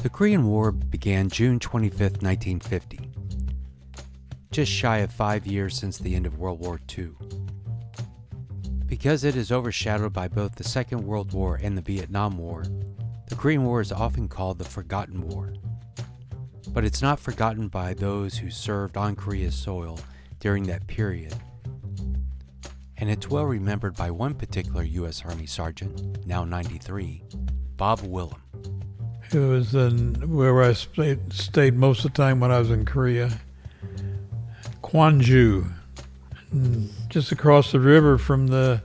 The Korean War began June 25, 1950, just shy of 5 years since the end of World War II. Because it is overshadowed by both the Second World War and the Vietnam War, the Korean War is often called the Forgotten War. But it's not forgotten by those who served on Korea's soil during that period. And it's well remembered by one particular U.S. Army sergeant, now 93, Bob Willem. It was where I stayed most of the time when I was in Korea. Gwangju, just across the river from the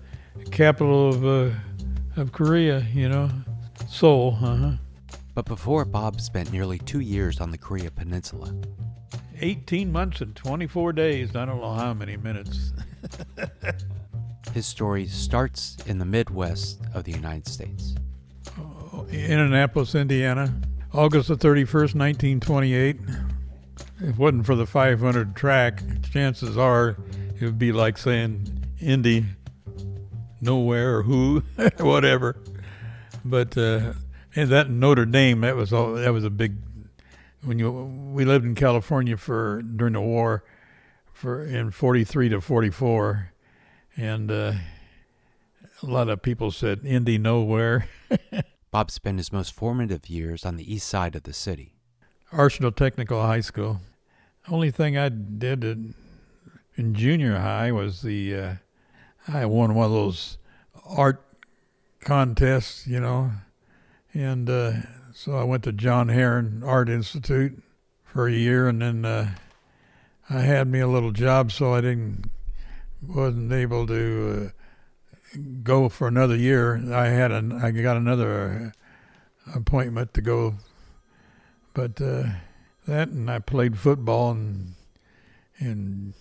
capital of Korea, Seoul. But before Bob spent nearly 2 years on the Korea Peninsula. 18 months and 24 days, I don't know how many minutes. His story starts in the Midwest of the United States. Indianapolis, Indiana, August the 31st, 1928. If it wasn't for the 500 track, chances are it would be like saying Indy, nowhere or who, whatever. But and that Notre Dame, that was a big. We lived in California during the war, in 43 to 44, and a lot of people said Indy nowhere. Bob spent his most formative years on the east side of the city. Arsenal Technical High School. Only thing I did in junior high was I won one of those art contests, and so I went to John Herron Art Institute for a year, and then I had me a little job, so I wasn't able to go for another year. I got another appointment to go, but that, and I played football in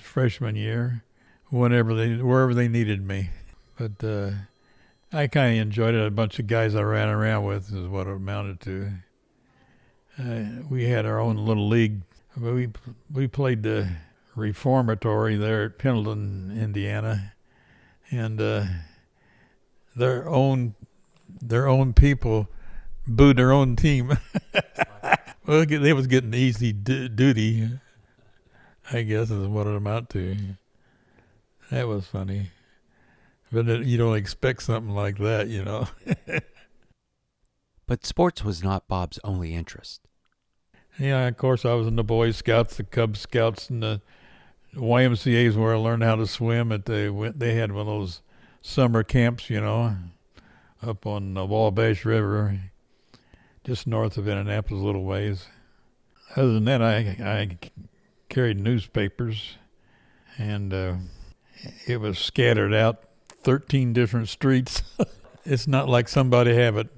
freshman year, wherever they needed me. But I kind of enjoyed it. A bunch of guys I ran around with is what it amounted to. We had our own little league. We played the Reformatory there at Pendleton, Indiana. And their own people booed their own team. Well, they was getting easy duty, I guess is what it amounted to. That was funny. But you don't expect something like that, But sports was not Bob's only interest. Yeah, of course I was in the Boy Scouts, the Cub Scouts, and the YMCA's where I learned how to swim. They had one of those summer camps, up on the Wabash River, just north of Indianapolis, a little ways. Other than that, I carried newspapers, and it was scattered out 13 different streets. It's not like somebody have it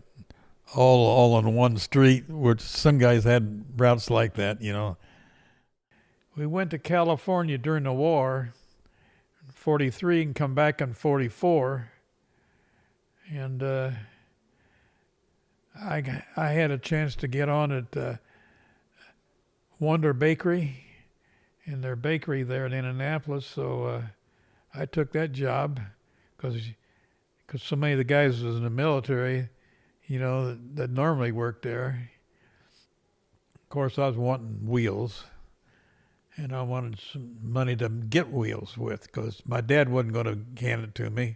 all on one street, which some guys had routes like that, We went to California during the war, in 43, and come back in 44. And I had a chance to get on at Wonder Bakery, in their bakery there in Indianapolis. So I took that job because so many of the guys was in the military, that normally worked there. Of course, I was wanting wheels. And I wanted some money to get wheels with, because my dad wasn't going to hand it to me.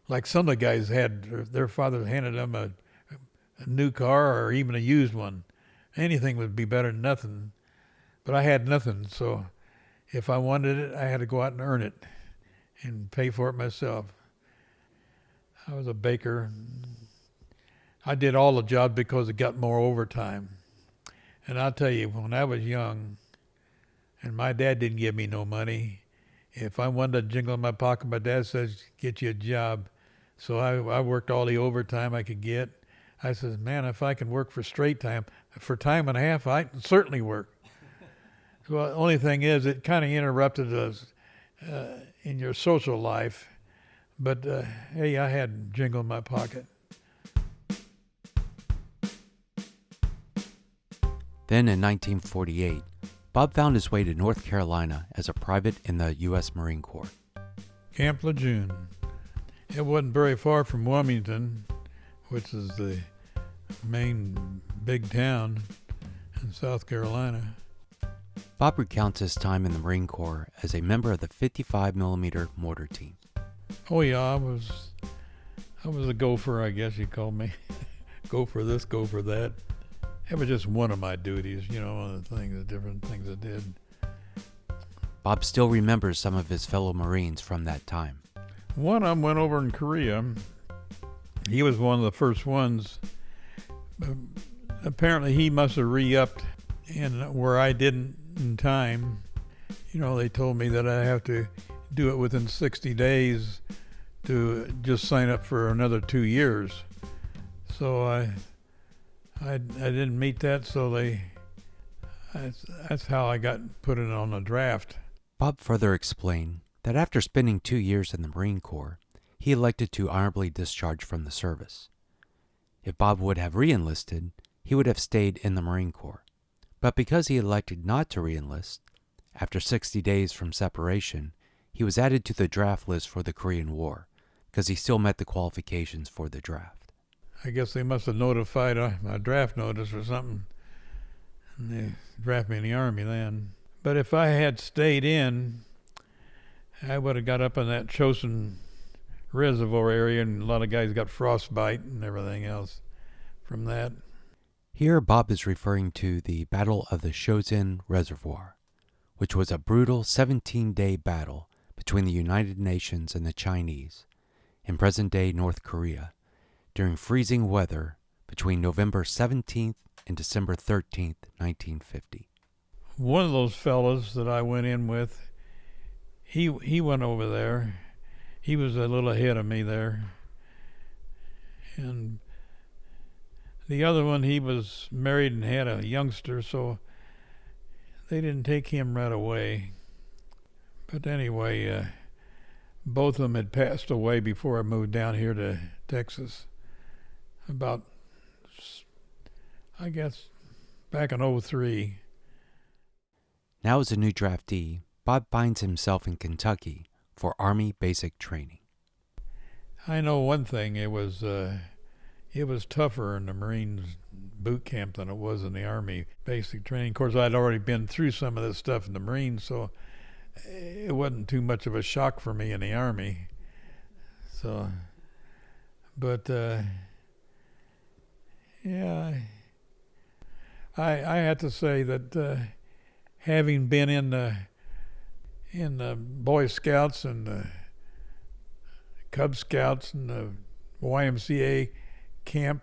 Like some of the guys their father handed them a new car or even a used one. Anything would be better than nothing. But I had nothing, so if I wanted it, I had to go out and earn it and pay for it myself. I was a baker. I did all the jobs because it got more overtime. And I'll tell you, when I was young, and my dad didn't give me no money. If I wanted a jingle in my pocket, my dad says, get you a job. So I worked all the overtime I could get. I says, man, if I can work for straight time, for time and a half, I can certainly work. Well, the only thing is, it kind of interrupted us in your social life. But, hey, I had jingle in my pocket. Then in 1948, Bob found his way to North Carolina as a private in the U.S. Marine Corps. Camp Lejeune. It wasn't very far from Wilmington, which is the main big town in South Carolina. Bob recounts his time in the Marine Corps as a member of the 55mm mortar team. Oh yeah, I was a gopher, I guess you call me. Go for this, go for that. It was just one of my duties, one of the different things I did. Bob still remembers some of his fellow Marines from that time. One of them went over in Korea. He was one of the first ones. Apparently he must have re-upped, and where I didn't in time. They told me that I have to do it within 60 days to just sign up for another 2 years. So I didn't meet that, so that's how I got put in on the draft. Bob further explained that after spending 2 years in the Marine Corps, he elected to honorably discharge from the service. If Bob would have re-enlisted, he would have stayed in the Marine Corps. But because he elected not to re-enlist, after 60 days from separation, he was added to the draft list for the Korean War, because he still met the qualifications for the draft. I guess they must have notified my draft notice or something, and they drafted me in the Army then. But if I had stayed in, I would have got up in that Shozen Reservoir area, and a lot of guys got frostbite and everything else from that. Here Bob is referring to the Battle of the Shozen Reservoir, which was a brutal 17-day battle between the United Nations and the Chinese in present-day North Korea during freezing weather between November 17th and December 13th, 1950. One of those fellows that I went in with, he went over there. He was a little ahead of me there. And the other one, he was married and had a youngster, so they didn't take him right away. But anyway, both of them had passed away before I moved down here to Texas. About, I guess, back in '03. Now as a new draftee, Bob finds himself in Kentucky for Army basic training. I know one thing, it was tougher in the Marines boot camp than it was in the Army basic training. Of course, I'd already been through some of this stuff in the Marines, so it wasn't too much of a shock for me in the Army. So, but yeah, I have to say that having been in the Boy Scouts and the Cub Scouts and the YMCA camp,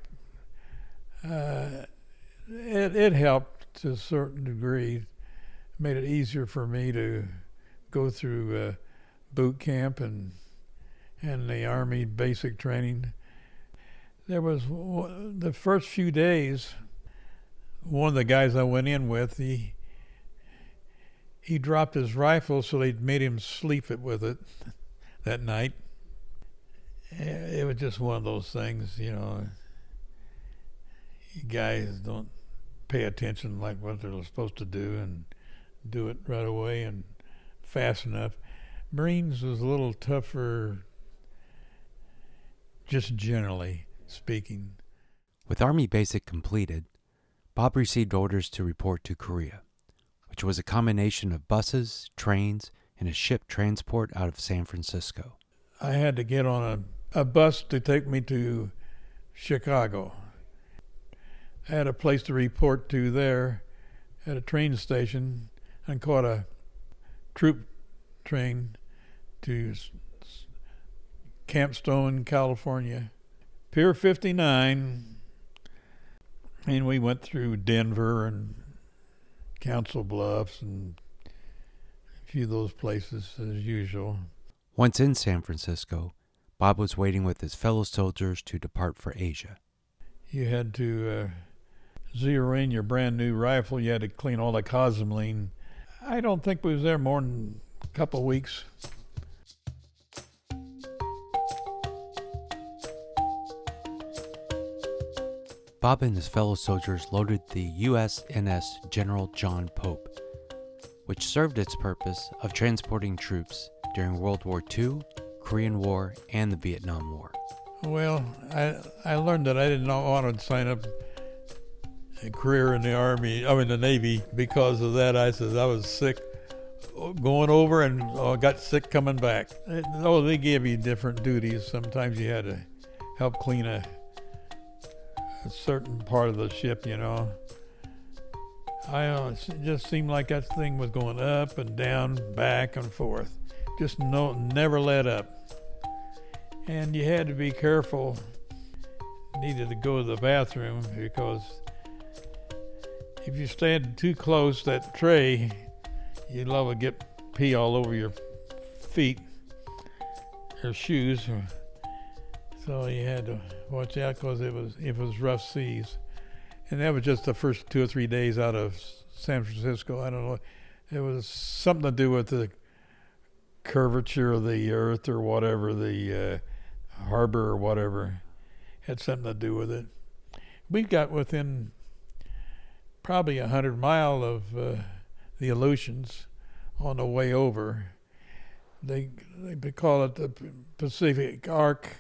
it helped to a certain degree. It made it easier for me to go through boot camp and the Army basic training. There was the first few days, one of the guys I went in with, he dropped his rifle, so they made him sleep with it that night. It was just one of those things, you guys don't pay attention like what they're supposed to do and do it right away and fast enough. Marines was a little tougher, just generally speaking. With Army Basic completed, Bob received orders to report to Korea, which was a combination of buses, trains, and a ship transport out of San Francisco. I had to get on a bus to take me to Chicago. I had a place to report to there at a train station and caught a troop train to Camp Stone, California. Pier 59, and we went through Denver and Council Bluffs and a few of those places as usual. Once in San Francisco, Bob was waiting with his fellow soldiers to depart for Asia. You had to zero in your brand new rifle. You had to clean all the cosmoline. I don't think we was there more than a couple of weeks. Bob and his fellow soldiers loaded the USNS General John Pope, which served its purpose of transporting troops during World War II, Korean War, and the Vietnam War. Well, I learned that I did not want to sign up a career in the Army, the Navy, because of that. I said I was sick going over and got sick coming back. They gave you different duties. Sometimes you had to help clean a certain part of the ship, you know. It just seemed like that thing was going up and down, back and forth. Just never let up. And you had to be careful. Needed to go to the bathroom because if you stand too close to that tray, you'd love to get pee all over your feet or shoes. So you had to watch out because it was rough seas. And that was just the first 2 or 3 days out of San Francisco. I don't know. It was something to do with the curvature of the earth or whatever, the harbor or whatever. Had something to do with it. We got within probably 100 miles of the Aleutians on the way over. They call it the Pacific Arc,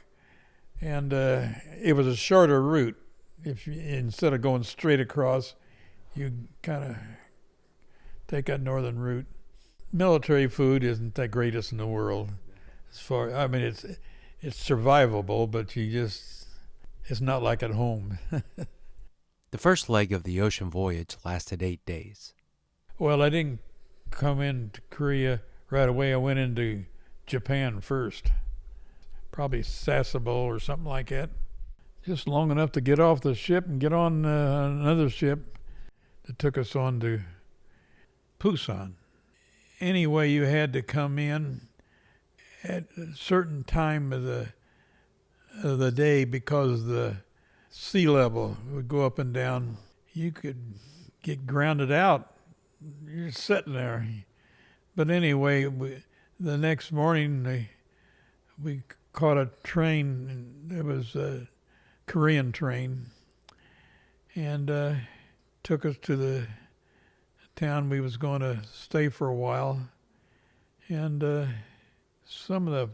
and it was a shorter route. If you, instead of going straight across, you kind of take that northern route. Military food isn't the greatest in the world. It's survivable, but it's not like at home. The first leg of the ocean voyage lasted 8 days. Well, I didn't come into Korea right away. I went into Japan first, probably Sasebo or something like that. Just long enough to get off the ship and get on another ship that took us on to Busan. Anyway, you had to come in at a certain time of the day because the sea level would go up and down. You could get grounded out. You're sitting there. But anyway, the next morning we caught a train. It was a Korean train, and took us to the town we was going to stay for a while. And some of the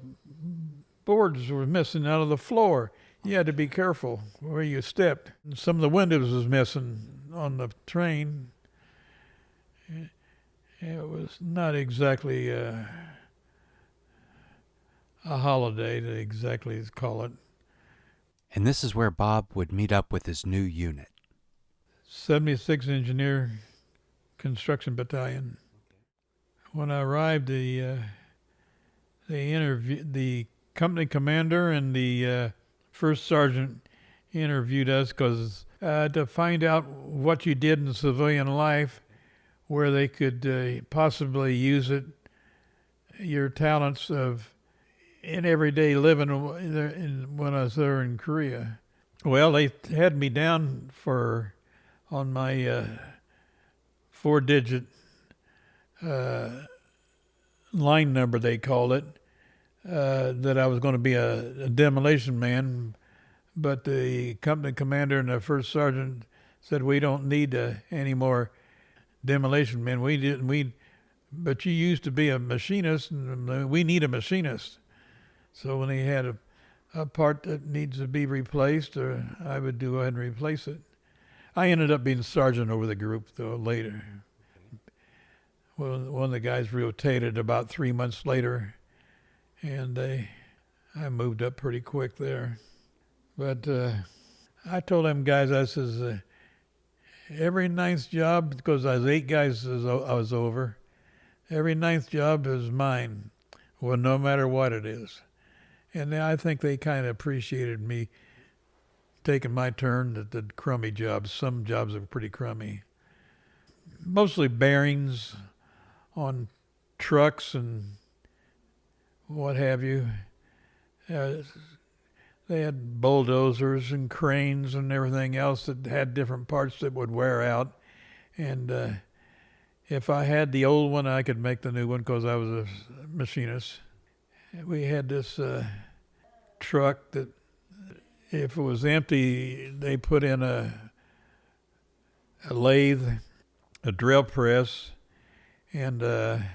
boards were missing out of the floor. You had to be careful where you stepped. And some of the windows was missing on the train. It was not exactly a holiday to exactly call it. And this is where Bob would meet up with his new unit. 76 Engineer Construction Battalion. When I arrived, they interviewed the company commander and the first sergeant interviewed us because to find out what you did in civilian life, where they could possibly use it, your talents in everyday living when I was there in Korea. Well, they had me down on my 4-digit line number, they called it, that I was going to be a demolition man. But the company commander and the first sergeant said, we don't need any more demolition men. But you used to be a machinist, and we need a machinist. So when he had a part that needs to be replaced, I would go ahead and replace it. I ended up being sergeant over the group, though, later. Well, one of the guys rotated about 3 months later, and I moved up pretty quick there. But I told them guys, I says, every ninth job, because I was 8 guys I was over, every ninth job is mine, well, no matter what it is. And I think they kind of appreciated me taking my turn at the crummy jobs. Some jobs are pretty crummy. Mostly bearings on trucks and what have you. They had bulldozers and cranes and everything else that had different parts that would wear out. And if I had the old one, I could make the new one because I was a machinist. We had this truck that if it was empty, they put in a lathe, a drill press, and a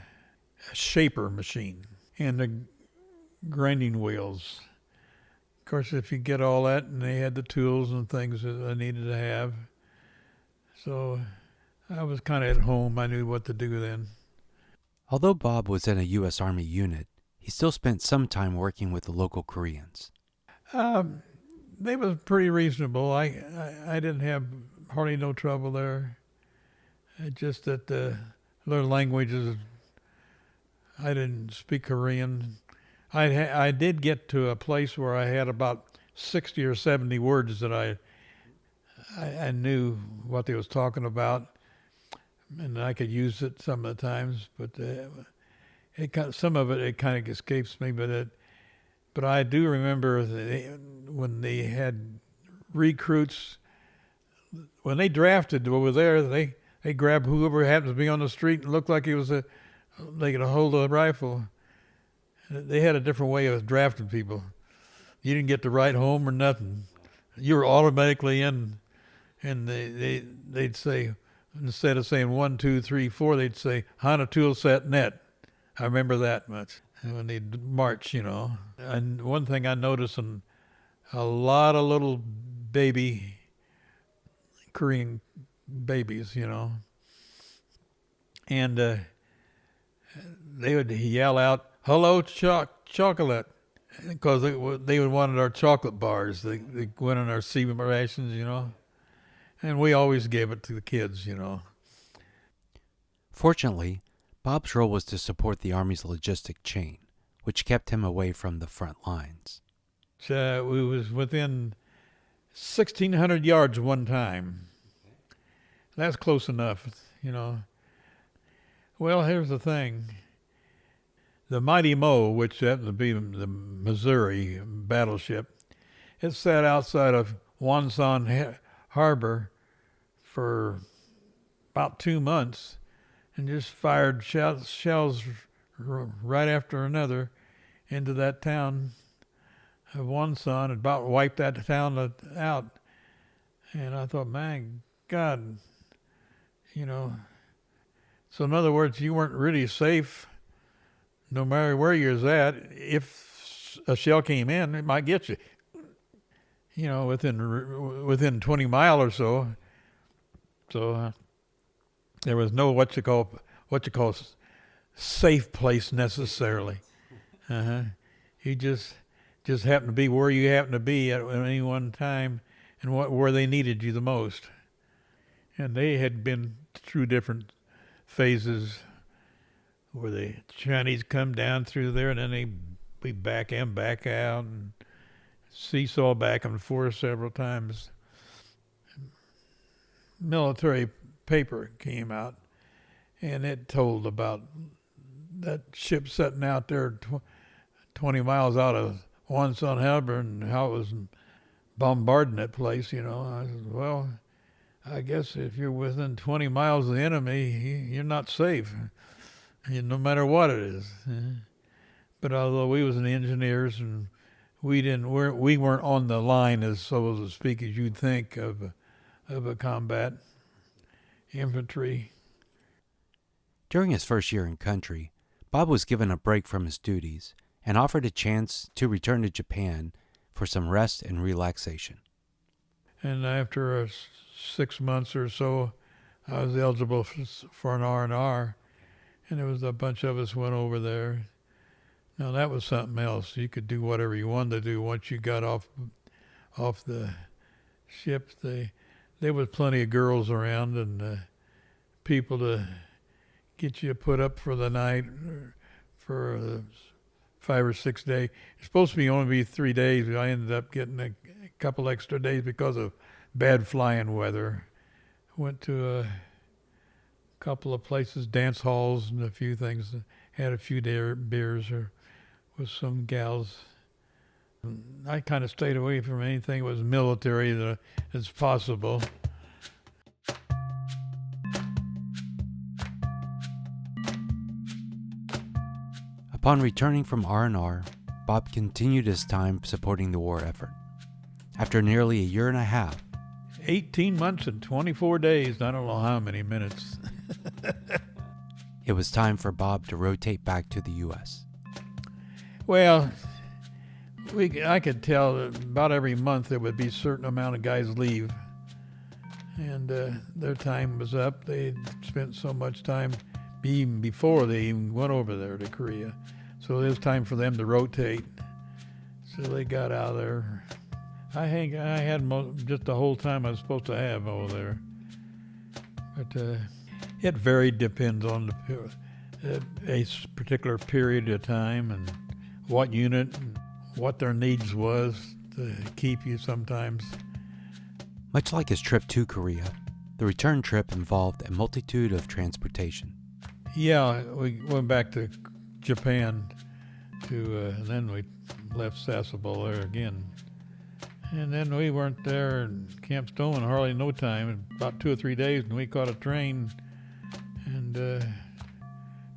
shaper machine, and the grinding wheels. course, if you get all that, and they had the tools and things that I needed to have. So I was kind of at home. I knew what to do then. Although Bob was in a U.S. Army unit, he still spent some time working with the local Koreans. They was pretty reasonable. I didn't have hardly no trouble there. Just that their languages, I didn't speak Korean. I did get to a place where I had about 60 or 70 words that I knew what they was talking about, and I could use it some of the times. But some of it kind of escapes me. But I do remember when they had recruits, when they drafted over there, they grabbed whoever happened to be on the street and looked like he was they could hold a rifle. They had a different way of drafting people. You didn't get to write home or nothing. You were automatically in, and they'd say, instead of saying 1, 2, 3, 4, they'd say Hana Tool Set Net. I remember that much. And when they'd march, And one thing I noticed, in a lot of little baby Korean babies, and they would yell out, "Hello, chocolate," because they would wanted our chocolate bars. They went on our sea rations, and we always gave it to the kids, Fortunately, Bob's role was to support the Army's logistic chain, which kept him away from the front lines. We was within 1,600 yards one time. That's close enough, Well, here's the thing. The Mighty Mo, which happened to be the Missouri battleship, it sat outside of Wonsan Harbor for about 2 months and just fired shells right after another into that town of Wonsan, about wiped that town out. And I thought, man, God, So in other words, you weren't really safe no matter where you was at. If a shell came in, it might get you, within 20 miles or so. So there was no what you call safe place necessarily. You just happened to be where you happened to be at any one time, and where they needed you the most. And they had been through different phases where the Chinese come down through there, and then they be back in, back out, and seesaw back and forth several times. Military paper came out, and it told about that ship sitting out there 20 miles out of Wonsan Harbor and how it was bombarding that place, I said, well, I guess if you're within 20 miles of the enemy, you're not safe, no matter what it is. But although we was in the engineers, and we weren't on the line, as so to speak, as you'd think of a combat infantry. During his first year in country, Bob was given a break from his duties and offered a chance to return to Japan for some rest and relaxation. And after 6 months or so, I was eligible for an R&R, and there was a bunch of us went over there. Now that was something else. You could do whatever you wanted to do once you got off the ship. There was plenty of girls around and people to get you put up for the night for 5 or 6 days. It's supposed to only be 3 days. I ended up getting a couple extra days because of bad flying weather. Went to a couple of places, dance halls and a few things. Had a few beers with some gals. I kind of stayed away from anything that was military as possible. Upon returning from R&R, Bob continued his time supporting the war effort. After nearly a year and a half, 18 months and 24 days, I don't know how many minutes. it was time for Bob to rotate back to the U.S. Well, I could tell that about every month there would be a certain amount of guys leave. And their time was up. They'd spent so much time even before they even went over there to Korea. So it was time for them to rotate. So they got out of there. I think I had just the whole time I was supposed to have over there. But it varied, depends on a particular period of time and what unit and what their needs was to keep you sometimes. Much like his trip to Korea, the return trip involved a multitude of transportation. Yeah, we went back to Japan and then we left Sasebo there again. And then we weren't there in Camp Stone hardly no time, about 2 or 3 days, and we caught a train and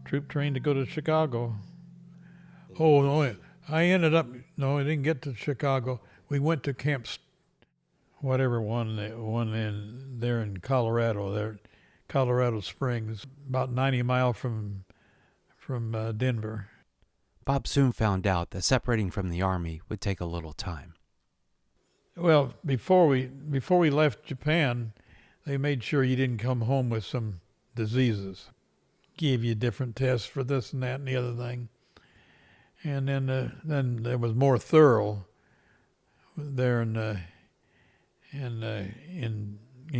troop train to go to Chicago. Oh, no, I didn't get to Chicago. We went to Camp whatever one there in Colorado Springs, about 90 miles from Denver. Bob soon found out that separating from the Army would take a little time. Well, before we left Japan, they made sure you didn't come home with some diseases. Gave you different tests for this and that and the other thing. And then there was more thorough there in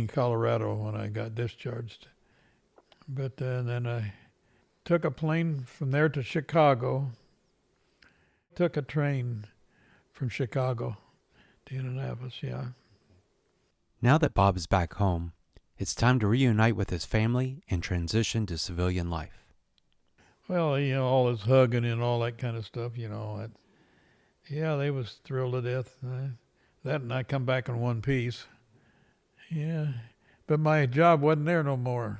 Colorado when I got discharged. But then I took a plane from there to Chicago. Took a train from Chicago to Indianapolis, yeah. Now that Bob is back home, it's time to reunite with his family and transition to civilian life. Well, all this hugging and all that kind of stuff, yeah, they was thrilled to death. That and I come back in one piece. Yeah, but my job wasn't there no more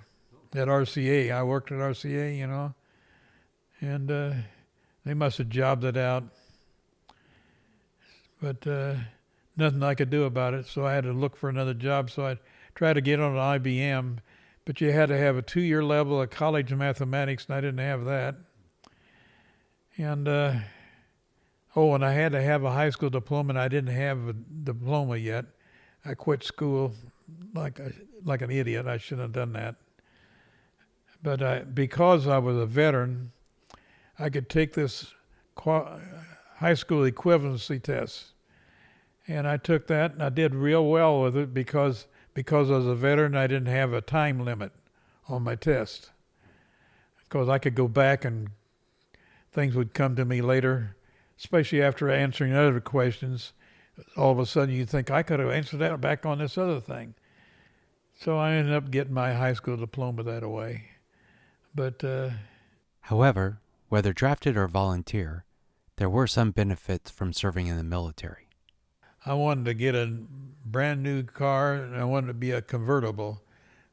at RCA. I worked at RCA, and they must have jobbed it out. But nothing I could do about it, so I had to look for another job. So I tried to get on an IBM, but you had to have a 2-year level of college mathematics, and I didn't have that. And and I had to have a high school diploma, and I didn't have a diploma yet. I quit school like an idiot. I shouldn't have done that. But because I was a veteran, I could take this high school equivalency test. And I took that, and I did real well with it because I was a veteran, I didn't have a time limit on my test. Because I could go back and things would come to me later, especially after answering other questions. All of a sudden you think, I could have answered that back on this other thing. So I ended up getting my high school diploma that way. But however, whether drafted or volunteer, there were some benefits from serving in the military. I wanted to get a brand new car, and I wanted to be a convertible,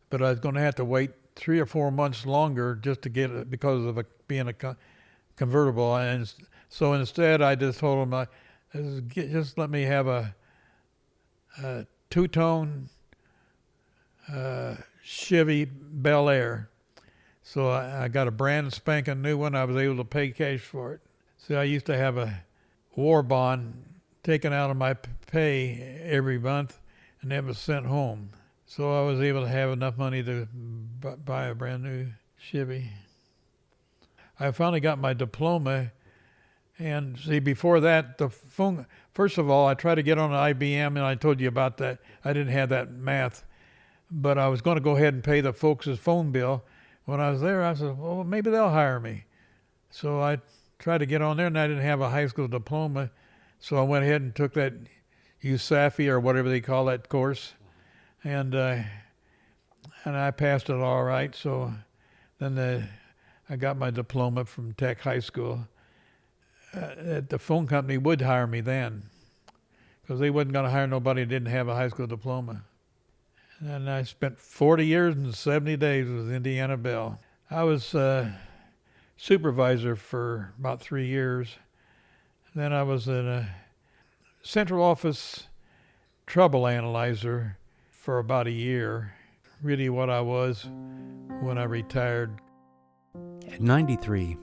but I was going to have to wait 3 or 4 months longer just to get it because of being a convertible. And so instead, I just told them, just let me have a two-tone Chevy Bel Air. So I got a brand spanking new one. I was able to pay cash for it. So I used to have a war bond taken out of my pay every month, and that was sent home. So I was able to have enough money to buy a brand new Chevy. I finally got my diploma, and see, before that, first of all, I tried to get on an IBM, and I told you about that. I didn't have that math, but I was going to go ahead and pay the folks' phone bill. When I was there, I said, well, maybe they'll hire me. So I tried to get on there, and I didn't have a high school diploma. So I went ahead and took that USAFI or whatever they call that course, and I passed it all right. So then I got my diploma from Tech High School. The phone company would hire me then because they wasn't going to hire nobody who didn't have a high school diploma. And I spent 40 years and 70 days with Indiana Bell. I was supervisor for about 3 years. Then I was in a central office trouble analyzer for about a year. Really what I was when I retired. At 93,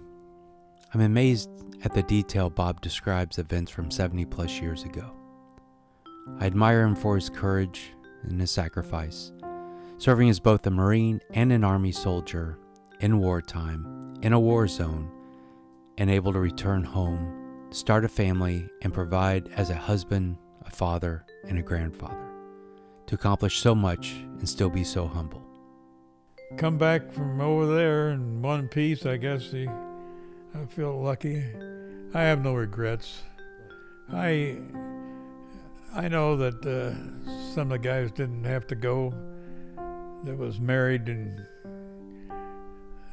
I'm amazed at the detail Bob describes events from 70 plus years ago. I admire him for his courage and his sacrifice, serving as both a Marine and an Army soldier in wartime, in a war zone, and able to return home, start a family, and provide as a husband, a father, and a grandfather, to accomplish so much and still be so humble. Come back from over there in one piece, I guess. I feel lucky. I have no regrets. I know that some of the guys didn't have to go, that was married, and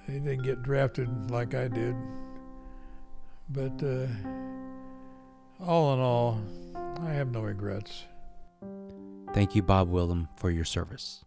they didn't get drafted like I did. But all in all, I have no regrets. Thank you, Bob Willem, for your service.